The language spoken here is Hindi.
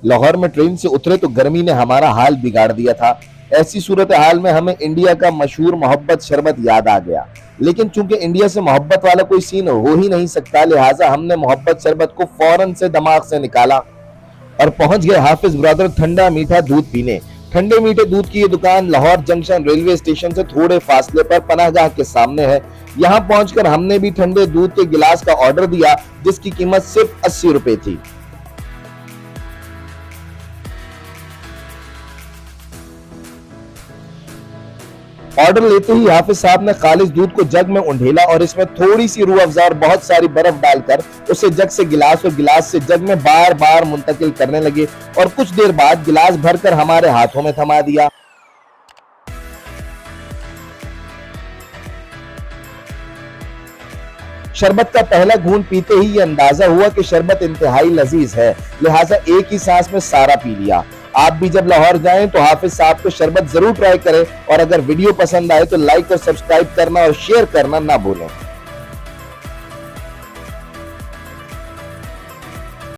लाहौर में ट्रेन से उतरे तो गर्मी ने हमारा हाल बिगाड़ दिया था। ऐसी सूरत हाल में हमें इंडिया का मशहूर मोहब्बत शरबत याद आ गया, लेकिन चूंकि इंडिया से मोहब्बत वाला कोई सीन हो ही नहीं सकता, लिहाजा हमने मोहब्बत शरबत को फौरन से दिमाग से निकाला और पहुंच गए हाफिज ब्रदर ठंडा मीठा दूध पीने। ठंडे मीठे दूध की ये दुकान लाहौर जंक्शन रेलवे स्टेशन से थोड़े फासले पर पनाहगाह के सामने है। यहाँ पहुंचकर हमने भी ठंडे दूध के गिलास का ऑर्डर दिया, जिसकी कीमत सिर्फ 80 रुपए थी। ऑर्डर लेते ही हाफिज साहब ने खालिस दूध को जग में उंडेला और इसमें थोड़ी सी रूह अफ़ज़ा और बहुत सारी बर्फ डालकर उसे जग से गिलास और गिलास से जग में बार बार मुंतकिल करने लगे और कुछ देर बाद गिलास भरकर हमारे हाथों में थमा दिया। शरबत का पहला घूंट पीते ही ये अंदाजा हुआ कि शरबत इंतहाई लजीज है, लिहाजा एक ही सांस में सारा पी लिया। आप भी जब लाहौर जाएं तो हाफिज साहब को शरबत जरूर ट्राई करें और अगर वीडियो पसंद आए तो लाइक और सब्सक्राइब करना और शेयर करना ना भूलें।